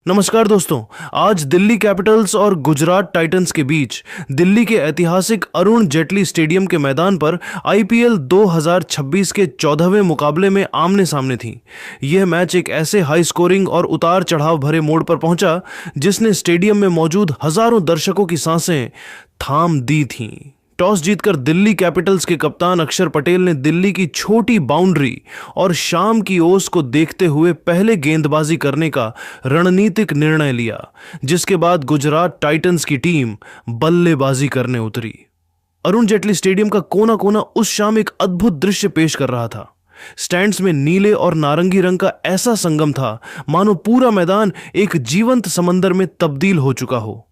नमस्कार दोस्तों। आज दिल्ली कैपिटल्स और गुजरात टाइटंस के बीच दिल्ली के ऐतिहासिक अरुण जेटली स्टेडियम के मैदान पर आईपीएल 2026 के 14वें मुकाबले में आमने सामने थी। यह मैच एक ऐसे हाई स्कोरिंग और उतार चढ़ाव भरे मोड़ पर पहुंचा जिसने स्टेडियम में मौजूद हजारों दर्शकों की सांसें थाम दी थीं। टॉस जीतकर दिल्ली कैपिटल्स के कप्तान अक्षर पटेल ने दिल्ली की छोटी बाउंड्री और शाम की ओस को देखते हुए पहले गेंदबाजी करने का रणनीतिक निर्णय लिया, जिसके बाद गुजरात टाइटंस की टीम बल्लेबाजी करने उतरी। अरुण जेटली स्टेडियम का कोना कोना उस शाम एक अद्भुत दृश्य पेश कर रहा था। स्टैंड्स में नीले और नारंगी रंग का ऐसा संगम था मानो पूरा मैदान एक जीवंत समंदर में तब्दील हो चुका हो।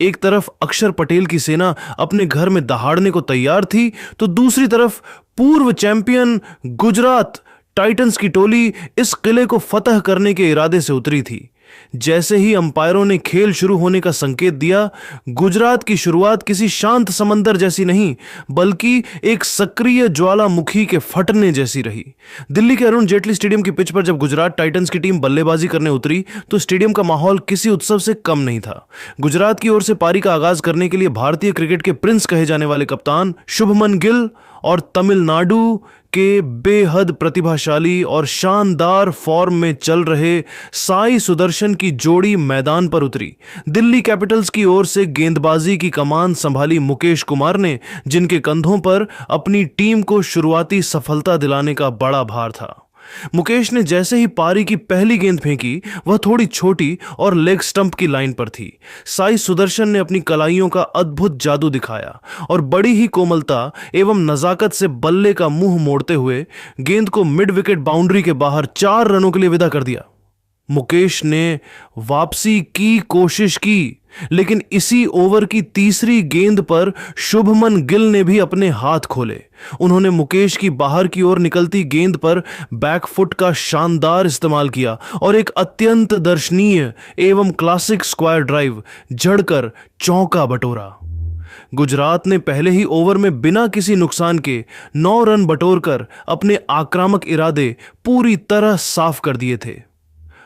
एक तरफ अक्षर पटेल की सेना अपने घर में दहाड़ने को तैयार थी, तो दूसरी तरफ पूर्व चैंपियन गुजरात टाइटंस की टोली इस किले को फतह करने के इरादे से उतरी थी। जैसे ही अंपायरों ने खेल शुरू होने का संकेत दिया, गुजरात की शुरुआत किसी शांत समंदर जैसी नहीं बल्कि एक सक्रिय ज्वालामुखी के फटने जैसी रही। दिल्ली के अरुण जेटली स्टेडियम की पिच पर जब गुजरात टाइटंस की टीम बल्लेबाजी करने उतरी तो स्टेडियम का माहौल किसी उत्सव से कम नहीं था। गुजरात की ओर से पारी का आगाज करने के लिए भारतीय क्रिकेट के प्रिंस कहे जाने वाले कप्तान शुभमन गिल और तमिलनाडु के बेहद प्रतिभाशाली और शानदार फॉर्म में चल रहे साई सुदर्शन की जोड़ी मैदान पर उतरी। दिल्ली कैपिटल्स की ओर से गेंदबाजी की कमान संभाली मुकेश कुमार ने, जिनके कंधों पर अपनी टीम को शुरुआती सफलता दिलाने का बड़ा भार था। मुकेश ने जैसे ही पारी की पहली गेंद फेंकी, वह थोड़ी छोटी और लेग स्टंप की लाइन पर थी। साई सुदर्शन ने अपनी कलाइयों का अद्भुत जादू दिखाया और बड़ी ही कोमलता एवं नजाकत से बल्ले का मुंह मोड़ते हुए गेंद को मिड विकेट बाउंड्री के बाहर 4 रनों के लिए विदा कर दिया। मुकेश ने वापसी की कोशिश की, लेकिन इसी ओवर की तीसरी गेंद पर शुभमन गिल ने भी अपने हाथ खोले। उन्होंने मुकेश की बाहर की ओर निकलती गेंद पर बैकफुट का शानदार इस्तेमाल किया और एक अत्यंत दर्शनीय एवं क्लासिक स्क्वायर ड्राइव जड़कर चौका बटोरा। गुजरात ने पहले ही ओवर में बिना किसी नुकसान के 9 रन बटोरकर अपने आक्रामक इरादे पूरी तरह साफ कर दिए थे।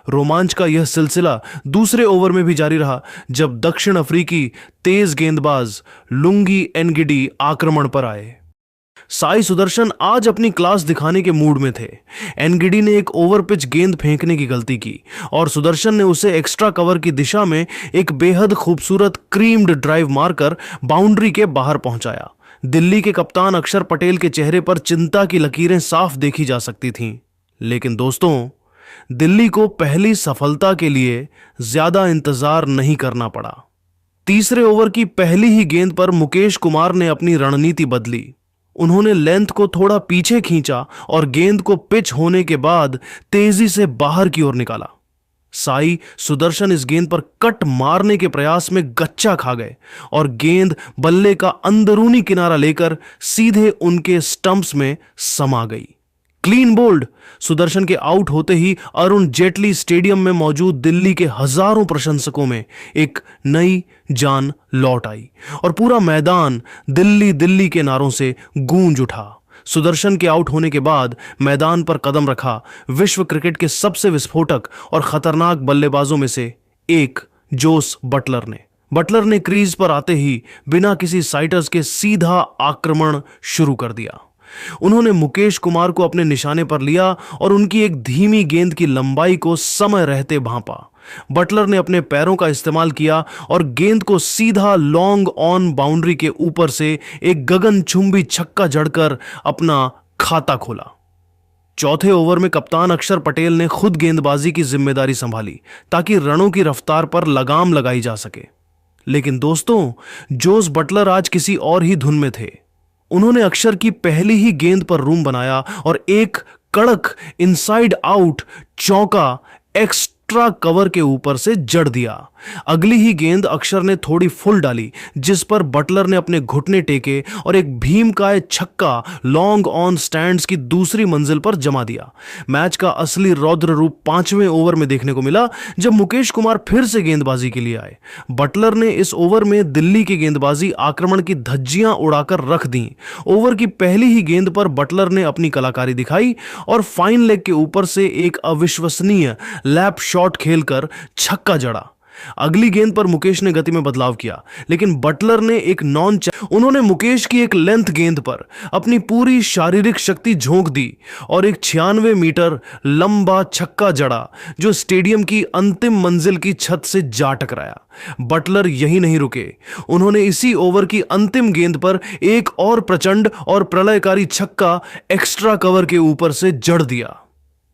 रोमांच का यह सिलसिला दूसरे ओवर में भी जारी रहा जब दक्षिण अफ्रीकी तेज गेंदबाज लुंगी एनगिडी आक्रमण पर आए। साई सुदर्शन आज अपनी क्लास दिखाने के मूड में थे। एनगिडी ने एक ओवर पिच गेंद फेंकने की गलती की और सुदर्शन ने उसे एक्स्ट्रा कवर की दिशा में एक बेहद खूबसूरत क्रीम्ड ड्राइव मारकर बाउंड्री के बाहर पहुंचाया। दिल्ली के कप्तान अक्षर पटेल के चेहरे पर चिंता की लकीरें साफ देखी जा सकती थीं। लेकिन दोस्तों, दिल्ली को पहली सफलता के लिए ज्यादा इंतजार नहीं करना पड़ा। तीसरे ओवर की पहली ही गेंद पर मुकेश कुमार ने अपनी रणनीति बदली। उन्होंने लेंथ को थोड़ा पीछे खींचा और गेंद को पिच होने के बाद तेजी से बाहर की ओर निकाला। साई सुदर्शन इस गेंद पर कट मारने के प्रयास में गच्चा खा गए और गेंद बल्ले का अंदरूनी किनारा लेकर सीधे उनके स्टंप्स में समा गई। Clean bowled. सुदर्शन के आउट होते ही अरुण जेटली स्टेडियम में मौजूद दिल्ली के हजारों प्रशंसकों में एक नई जान लौट आई और पूरा मैदान दिल्ली दिल्ली के नारों से गूंज उठा। सुदर्शन के आउट होने के बाद मैदान पर कदम रखा विश्व क्रिकेट के सबसे विस्फोटक और खतरनाक बल्लेबाजों में से एक जोस बटलर ने क्रीज पर आते ही बिना किसी साइटर्स के सीधा आक्रमण शुरू कर दिया। उन्होंने मुकेश कुमार को अपने निशाने पर लिया और उनकी एक धीमी गेंद की लंबाई को समय रहते भांपा। बटलर ने अपने पैरों का इस्तेमाल किया और गेंद को सीधा लॉन्ग ऑन बाउंड्री के ऊपर से एक गगनचुंबी छक्का जड़कर अपना खाता खोला। चौथे ओवर में कप्तान अक्षर पटेल ने खुद गेंदबाजी की जिम्मेदारी संभाली ताकि रनों की रफ्तार पर लगाम लगाई जा सके। लेकिन दोस्तों, जोस बटलर आज किसी और ही धुन में थे। उन्होंने अक्षर की पहली ही गेंद पर रूम बनाया और एक कड़क इनसाइड आउट चौका एक्स्ट्रा कवर के ऊपर से जड़ दिया। अगली ही गेंद अक्षर ने थोड़ी फुल डाली, जिस पर बटलर ने अपने घुटने टेके और एक भीमकाय छक्का लॉन्ग ऑन स्टैंड्स की दूसरी मंजिल पर जमा दिया। मैच का असली रौद्र रूप 5वें ओवर में देखने को मिला जब मुकेश कुमार फिर से गेंदबाजी के लिए आए। बटलर ने इस ओवर में दिल्ली की गेंदबाजी आक्रमण की धज्जियां उड़ाकर रख दी। ओवर की पहली ही गेंद पर बटलर ने अपनी कलाकारी दिखाई और फाइन लेग के ऊपर से एक अविश्वसनीय लैप शॉट खेलकर छक्का जड़ा। अगली गेंद पर मुकेश ने गति में बदलाव किया, लेकिन बटलर ने एक उन्होंने मुकेश की एक लेंथ गेंद पर अपनी पूरी शारीरिक शक्ति झोंक दी और एक 96 मीटर लंबा छक्का जड़ा जो स्टेडियम की अंतिम मंजिल की छत से जा टकराया। बटलर यही नहीं रुके, उन्होंने इसी ओवर की अंतिम गेंद पर एक और प्रचंड और प्रलयकारी छक्का एक्स्ट्रा कवर के ऊपर से जड़ दिया।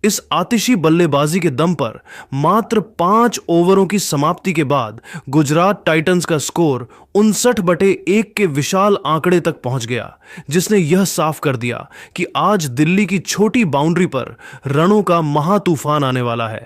इस आतिशी बल्लेबाजी के दम पर मात्र 5 ओवरों की समाप्ति के बाद गुजरात टाइटंस का स्कोर 59/1 के विशाल आंकड़े तक पहुंच गया, जिसने यह साफ कर दिया कि आज दिल्ली की छोटी बाउंड्री पर रनों का महातूफान आने वाला है।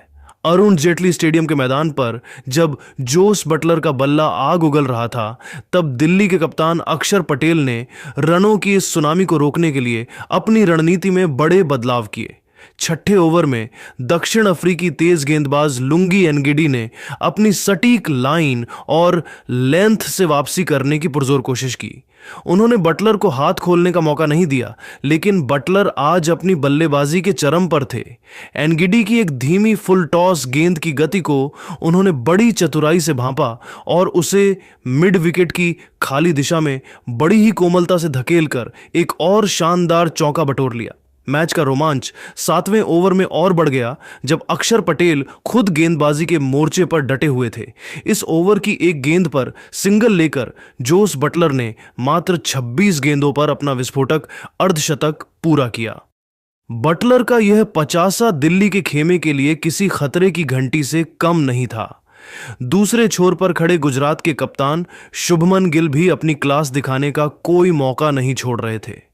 अरुण जेटली स्टेडियम के मैदान पर जब जोस बटलर का बल्ला आग उगल रहा था, तब दिल्ली के कप्तान अक्षर पटेल ने रनों की इस सुनामी को रोकने के लिए अपनी रणनीति में बड़े बदलाव किए। छठे ओवर में दक्षिण अफ्रीकी तेज गेंदबाज लुंगी एनगिडी ने अपनी सटीक लाइन और लेंथ से वापसी करने की पुरजोर कोशिश की। उन्होंने बटलर को हाथ खोलने का मौका नहीं दिया, लेकिन बटलर आज अपनी बल्लेबाजी के चरम पर थे। एनगिडी की एक धीमी फुल टॉस गेंद की गति को उन्होंने बड़ी चतुराई से भांपा और उसे मिड विकेट की खाली दिशा में बड़ी ही कोमलता से धकेलकर एक और शानदार चौका बटोर लिया। मैच का रोमांच 7वें ओवर में और बढ़ गया जब अक्षर पटेल खुद गेंदबाजी के मोर्चे पर डटे हुए थे। इस ओवर की एक गेंद पर सिंगल लेकर जोस बटलर ने मात्र 26 गेंदों पर अपना विस्फोटक अर्धशतक पूरा किया। बटलर का यह 50 दिल्ली के खेमे के लिए किसी खतरे की घंटी से कम नहीं था। दूसरे छोर पर खड़े गुजरात के कप्तान शुभमन गिल भी अपनी क्लास दिखाने का कोई मौका नहीं छोड़ रहे थे।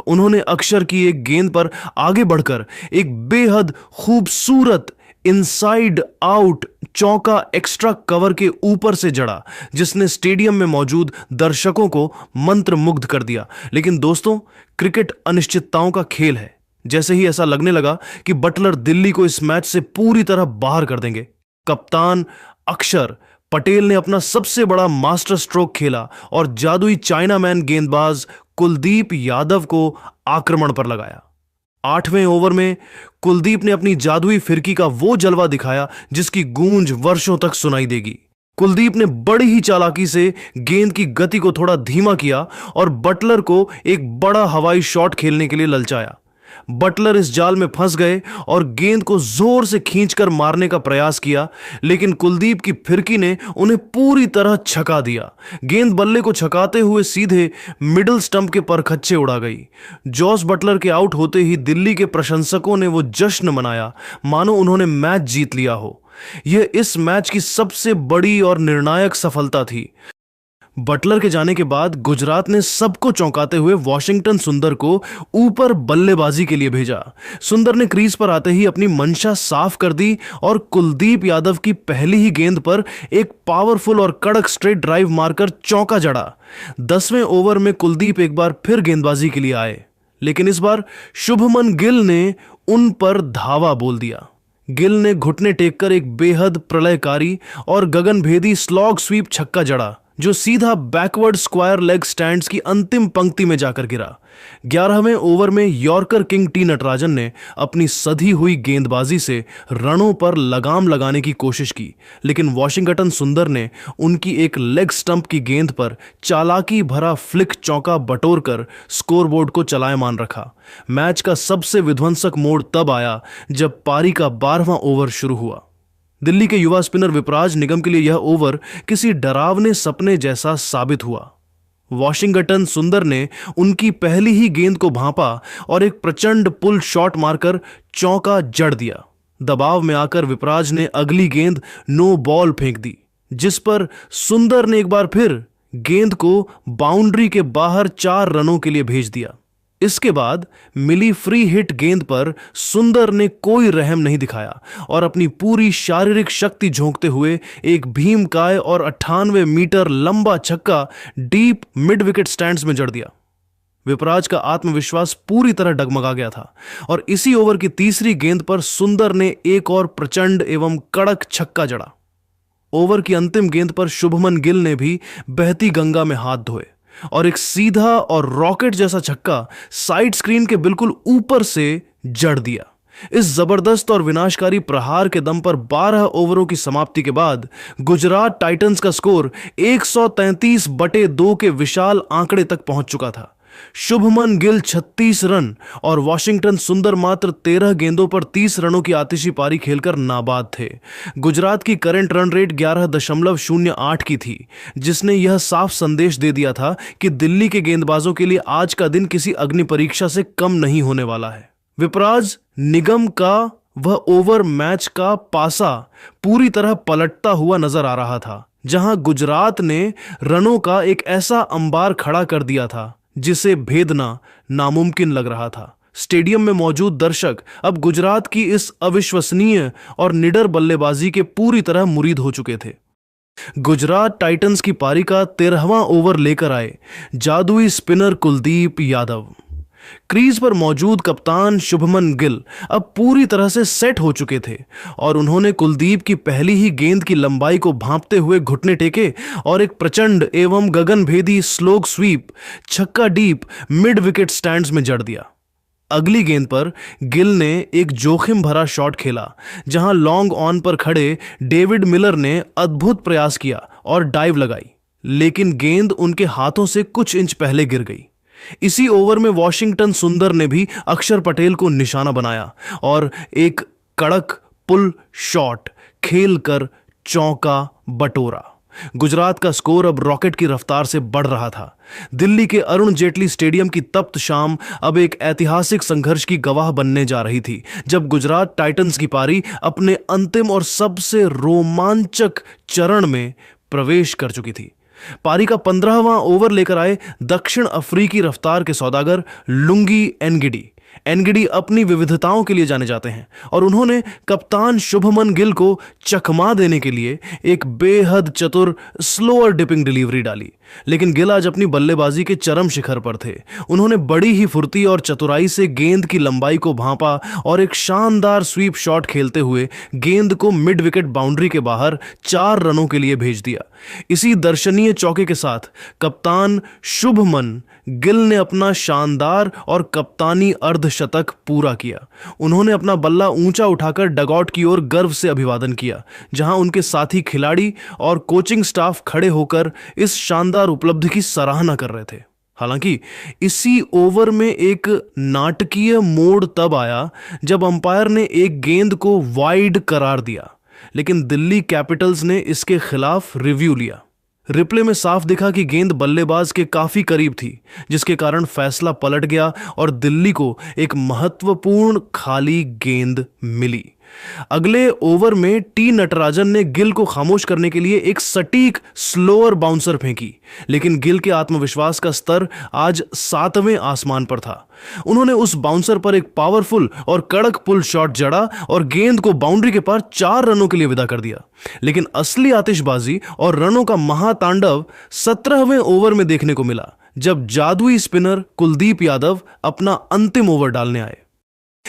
उन्होंने अक्षर की एक गेंद पर आगे बढ़कर एक बेहद खूबसूरत इनसाइड आउट चौका एक्स्ट्रा कवर के ऊपर से जड़ा, जिसने स्टेडियम में मौजूद दर्शकों को मंत्रमुग्ध कर दिया। लेकिन दोस्तों, क्रिकेट अनिश्चितताओं का खेल है। जैसे ही ऐसा लगने लगा कि बटलर दिल्ली को इस मैच से पूरी तरह बाहर कर देंगे, कप्तान अक्षर पटेल ने अपना सबसे बड़ा मास्टर स्ट्रोक खेला और जादुई चाइनामैन गेंदबाज कुलदीप यादव को आक्रमण पर लगाया। 8वें ओवर में कुलदीप ने अपनी जादुई फिरकी का वो जलवा दिखाया जिसकी गूंज वर्षों तक सुनाई देगी। कुलदीप ने बड़ी ही चालाकी से गेंद की गति को थोड़ा धीमा किया और बटलर को एक बड़ा हवाई शॉट खेलने के लिए ललचाया। बटलर इस जाल में फंस गए और गेंद को जोर से खींचकर मारने का प्रयास किया, लेकिन कुलदीप की फिरकी ने उन्हें पूरी तरह छका दिया। गेंद बल्ले को छकाते हुए सीधे मिडिल स्टंप के परखच्चे उड़ा गई। जॉस बटलर के आउट होते ही दिल्ली के प्रशंसकों ने वो जश्न मनाया मानो उन्होंने मैच जीत लिया हो। यह इस मैच की सबसे बड़ी और निर्णायक सफलता थी। बटलर के जाने के बाद गुजरात ने सबको चौंकाते हुए वॉशिंगटन सुंदर को ऊपर बल्लेबाजी के लिए भेजा। सुंदर ने क्रीज पर आते ही अपनी मंशा साफ कर दी और कुलदीप यादव की पहली ही गेंद पर एक पावरफुल और कड़क स्ट्रेट ड्राइव मारकर चौका जड़ा। 10वें ओवर में कुलदीप एक बार फिर गेंदबाजी के लिए आए, लेकिन इस बार शुभमन गिल ने उन पर धावा बोल दिया। गिल ने घुटने टेककर एक बेहद प्रलयकारी और गगनभेदी स्लॉग स्वीप छक्का जड़ा जो सीधा बैकवर्ड स्क्वायर लेग स्टैंड्स की अंतिम पंक्ति में जाकर गिरा। 11वें ओवर में यॉर्कर किंग टी नटराजन ने अपनी सधी हुई गेंदबाजी से रनों पर लगाम लगाने की कोशिश की, लेकिन वॉशिंगटन सुंदर ने उनकी एक लेग स्टंप की गेंद पर चालाकी भरा फ्लिक चौका बटोरकर स्कोरबोर्ड को चलायमान रखा। मैच का सबसे विध्वंसक मोड़ तब आया जब पारी का 12वां ओवर शुरू हुआ। दिल्ली के युवा स्पिनर विपराज निगम के लिए यह ओवर किसी डरावने सपने जैसा साबित हुआ। वॉशिंगटन सुंदर ने उनकी पहली ही गेंद को भांपा और एक प्रचंड पुल शॉट मारकर चौका जड़ दिया। दबाव में आकर विपराज ने अगली गेंद नो बॉल फेंक दी, जिस पर सुंदर ने एक बार फिर गेंद को बाउंड्री के बाहर 4 रनों के लिए भेज दिया। इसके बाद मिली फ्री हिट गेंद पर सुंदर ने कोई रहम नहीं दिखाया और अपनी पूरी शारीरिक शक्ति झोंकते हुए एक भीमकाय और 98 मीटर लंबा छक्का डीप मिड विकेट स्टैंड्स में जड़ दिया। विपराज का आत्मविश्वास पूरी तरह डगमगा गया था और इसी ओवर की तीसरी गेंद पर सुंदर ने एक और प्रचंड एवं कड़क छक्का जड़ा। ओवर की अंतिम गेंद पर शुभमन गिल ने भी बहती गंगा में हाथ धोए और एक सीधा और रॉकेट जैसा छक्का साइड स्क्रीन के बिल्कुल ऊपर से जड़ दिया। इस जबरदस्त और विनाशकारी प्रहार के दम पर 12 ओवरों की समाप्ति के बाद गुजरात टाइटंस का स्कोर 133/2 के विशाल आंकड़े तक पहुंच चुका था। शुभमन गिल 36 रन और वॉशिंगटन सुंदर मात्र 13 गेंदों पर 30 रनों की आतिशी पारी खेलकर नाबाद थे। गुजरात की करंट रन रेट 11.08 की थी, जिसने यह साफ संदेश दे दिया था कि दिल्ली के गेंदबाजों के लिए आज का दिन किसी अग्नि परीक्षा से कम नहीं होने वाला है। विपराज निगम का वह ओवर मैच का पासा पूरी तरह पलटता हुआ नजर आ रहा था, जहां गुजरात ने रनों का एक ऐसा अंबार खड़ा कर दिया था जिसे भेदना नामुमकिन लग रहा था। स्टेडियम में मौजूद दर्शक अब गुजरात की इस अविश्वसनीय और निडर बल्लेबाजी के पूरी तरह मुरीद हो चुके थे। गुजरात टाइटंस की पारी का 13वां ओवर लेकर आए जादुई स्पिनर कुलदीप यादव। क्रीज पर मौजूद कप्तान शुभमन गिल अब पूरी तरह से सेट हो चुके थे और उन्होंने कुलदीप की पहली ही गेंद की लंबाई को भांपते हुए घुटने टेके और एक प्रचंड एवं गगनभेदी स्लोग स्वीप छक्का डीप मिड विकेट स्टैंड्स में जड़ दिया। अगली गेंद पर गिल ने एक जोखिम भरा शॉट खेला, जहां लॉन्ग ऑन पर खड़े डेविड मिलर ने अद्भुत प्रयास किया और डाइव लगाई, लेकिन गेंद उनके हाथों से कुछ इंच पहले गिर गई। इसी ओवर में वॉशिंगटन सुंदर ने भी अक्षर पटेल को निशाना बनाया और एक कड़क पुल शॉट खेलकर चौका बटोरा। गुजरात का स्कोर अब रॉकेट की रफ्तार से बढ़ रहा था। दिल्ली के अरुण जेटली स्टेडियम की तप्त शाम अब एक ऐतिहासिक संघर्ष की गवाह बनने जा रही थी, जब गुजरात टाइटंस की पारी अपने अंतिम और सबसे रोमांचक चरण में प्रवेश कर चुकी थी। पारी का 15वां ओवर लेकर आए दक्षिण अफ्रीकी रफ्तार के सौदागर लुंगी एनगिडी अपनी विविधताओं के लिए जाने जाते हैं और उन्होंने कप्तान शुभमन गिल को चकमा देने के लिए एक बेहद चतुर स्लोअर डिपिंग डिलीवरी डाली। लेकिन गिल आज अपनी बल्लेबाजी के चरम शिखर पर थे। उन्होंने बड़ी ही फुर्ती और चतुराई से गेंद की लंबाई को भांपा और एक शानदार स्वीप शॉट खेलते हुए गेंद को मिड विकेट बाउंड्री के बाहर 4 रनों के लिए भेज दिया। इसी दर्शनीय चौके के साथ कप्तान शुभमन गिल ने अपना शानदार और कप्तानी अर्धशतक पूरा किया। उन्होंने अपना बल्ला ऊंचा उठाकर डगआउट की ओर गर्व से अभिवादन किया, जहां उनके साथी खिलाड़ी और कोचिंग स्टाफ खड़े होकर इस शानदार उपलब्धि की सराहना कर रहे थे। हालांकि इसी ओवर में एक नाटकीय मोड़ तब आया जब अंपायर ने एक गेंद को वाइड करार दिया, लेकिन दिल्ली कैपिटल्स ने इसके खिलाफ रिव्यू लिया। रिप्ले में साफ दिखा कि गेंद बल्लेबाज के काफी करीब थी, जिसके कारण फैसला पलट गया और दिल्ली को एक महत्वपूर्ण खाली गेंद मिली। अगले ओवर में टी नटराजन ने गिल को खामोश करने के लिए एक सटीक स्लोअर बाउंसर फेंकी, लेकिन गिल के आत्मविश्वास का स्तर आज 7वें आसमान पर था। उन्होंने उस बाउंसर पर एक पावरफुल और कड़क पुल शॉट जड़ा और गेंद को बाउंड्री के पार 4 रनों के लिए विदा कर दिया। लेकिन असली आतिशबाजी और रनों का महातांडव 17वें ओवर में देखने को मिला, जब जादुई स्पिनर कुलदीप यादव अपना अंतिम ओवर डालने आए।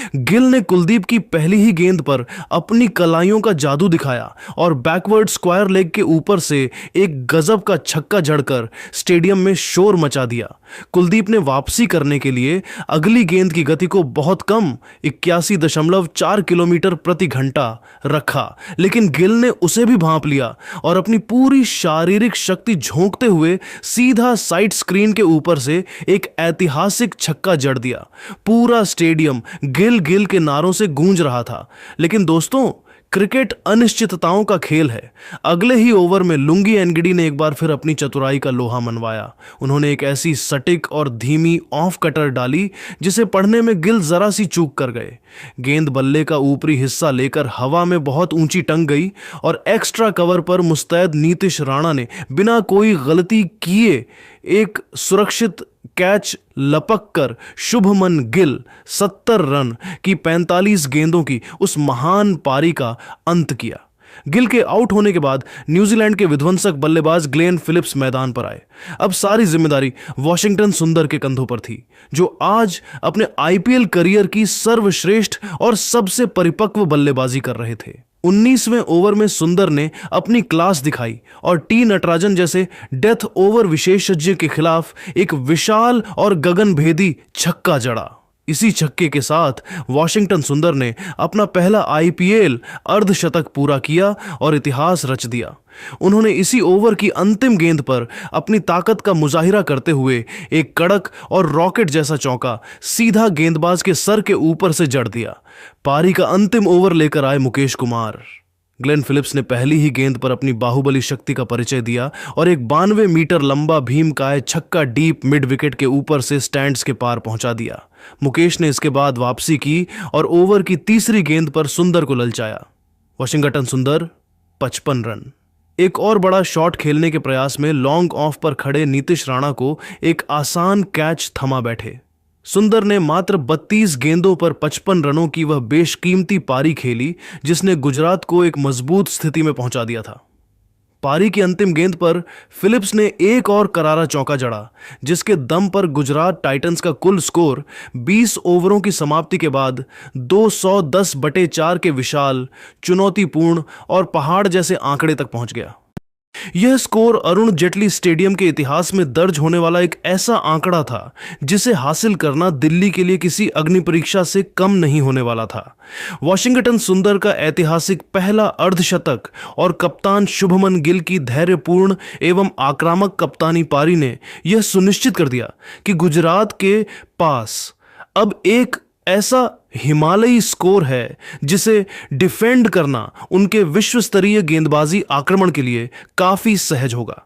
गिल ने कुलदीप की पहली ही गेंद पर अपनी कलाइयों का जादू दिखाया और बैकवर्ड स्क्वायर लेग के ऊपर से एक गजब का छक्का जड़कर स्टेडियम में शोर मचा दिया। कुलदीप ने वापसी करने के लिए अगली गेंद की गति को बहुत कम 81.4 किलोमीटर प्रति घंटा रखा, लेकिन गिल ने उसे भी भांप लिया और अपनी पूरी शारीरिक शक्ति झोंकते हुए सीधा साइड स्क्रीन के ऊपर से एक ऐतिहासिक छक्का जड़ दिया। पूरा स्टेडियम गिल के नारों से गूंज रहा था। लेकिन दोस्तों, क्रिकेट अनिश्चितताओं का खेल है। अगले ही ओवर में लुंगी एनगिडी ने एक बार फिर अपनी चतुराई का लोहा मनवाया। उन्होंने एक ऐसी सटीक और धीमी ऑफ कटर डाली जिसे पढ़ने में गिल जरा सी चूक कर गए। गेंद बल्ले का ऊपरी हिस्सा लेकर हवा में बहुत ऊंची टंग गई और एक्स्ट्रा कवर पर मुस्तैद नीतीश राणा ने बिना कोई गलती किए एक सुरक्षित कैच लपक कर शुभमन गिल 70 रन की 45 गेंदों की उस महान पारी का अंत किया। गिल के आउट होने के बाद न्यूजीलैंड के विध्वंसक बल्लेबाज ग्लेन फिलिप्स मैदान पर आए। अब सारी जिम्मेदारी वॉशिंगटन सुंदर के कंधों पर थी, जो आज अपने आईपीएल करियर की सर्वश्रेष्ठ और सबसे परिपक्व बल्लेबाजी कर रहे थे। 19वें ओवर में सुंदर ने अपनी क्लास दिखाई और टी नटराजन जैसे डेथ ओवर विशेषज्ञ के खिलाफ एक विशाल और गगनभेदी छक्का जड़ा। इसी छक्के के साथ वॉशिंगटन सुंदर ने अपना पहला आईपीएल अर्धशतक पूरा किया और इतिहास रच दिया। उन्होंने इसी ओवर की अंतिम गेंद पर अपनी ताकत का मुजाहिरा करते हुए एक कड़क और रॉकेट जैसा चौका सीधा गेंदबाज के सर के ऊपर से जड़ दिया। पारी का अंतिम ओवर लेकर आए मुकेश कुमार। ग्लेन फिलिप्स ने पहली ही गेंद पर अपनी बाहुबली शक्ति का परिचय दिया और एक 92 मीटर लंबा भीमकाय छक्का डीप मिड विकेट के ऊपर से स्टैंड्स के पार पहुंचा दिया। मुकेश ने इसके बाद वापसी की और ओवर की तीसरी गेंद पर सुंदर को ललचाया। वॉशिंगटन सुंदर 55 रन। एक और बड़ा शॉट खेलने के प्रयास में लॉन्ग ऑफ पर खड़े नीतीश राणा को एक आसान कैच थमा बैठे। सुंदर ने मात्र 32 गेंदों पर 55 रनों की वह बेशकीमती पारी खेली जिसने गुजरात को एक मजबूत स्थिति में पहुंचा दिया था। पारी की अंतिम गेंद पर फिलिप्स ने एक और करारा चौका जड़ा जिसके दम पर गुजरात टाइटंस का कुल स्कोर 20 ओवरों की समाप्ति के बाद 210/4 के विशाल, चुनौतीपूर्ण और पहाड़ जैसे आंकड़े तक पहुंच गया। यह स्कोर अरुण जेटली स्टेडियम के इतिहास में दर्ज होने वाला एक ऐसा आंकड़ा था जिसे हासिल करना दिल्ली के लिए किसी अग्नि परीक्षा से कम नहीं होने वाला था। वॉशिंगटन सुंदर का ऐतिहासिक पहला अर्धशतक और कप्तान शुभमन गिल की धैर्यपूर्ण एवं आक्रामक कप्तानी पारी ने यह सुनिश्चित कर दिया कि गुजरात के पास अब एक ऐसा हिमालयी स्कोर है जिसे डिफेंड करना उनके विश्व स्तरीय गेंदबाजी आक्रमण के लिए काफी सहज होगा।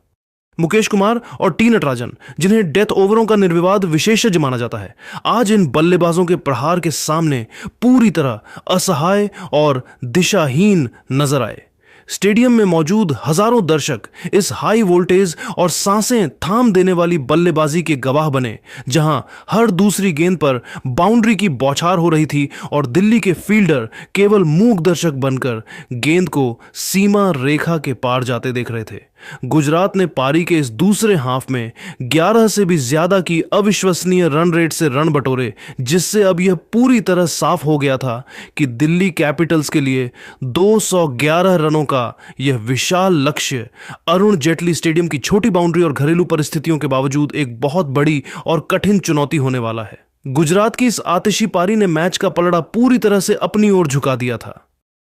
मुकेश कुमार और टी नटराजन, जिन्हें डेथ ओवरों का निर्विवाद विशेषज्ञ माना जाता है, आज इन बल्लेबाजों के प्रहार के सामने पूरी तरह असहाय और दिशाहीन नजर आए। स्टेडियम में मौजूद हजारों दर्शक इस हाई वोल्टेज और सांसें थाम देने वाली बल्लेबाजी के गवाह बने, जहां हर दूसरी गेंद पर बाउंड्री की बौछार हो रही थी और दिल्ली के फील्डर केवल मूक दर्शक बनकर गेंद को सीमा रेखा के पार जाते देख रहे थे। गुजरात ने पारी के इस दूसरे हाफ में 11 से भी ज्यादा की अविश्वसनीय रन रेट से रन बटोरे, जिससे अब यह पूरी तरह साफ हो गया था कि दिल्ली कैपिटल्स के लिए 211 रनों का यह विशाल लक्ष्य अरुण जेटली स्टेडियम की छोटी बाउंड्री और घरेलू परिस्थितियों के बावजूद एक बहुत बड़ी और कठिन चुनौती होने वाला है। गुजरात की इस आतिशी पारी ने मैच का पलड़ा पूरी तरह से अपनी ओर झुका दिया था।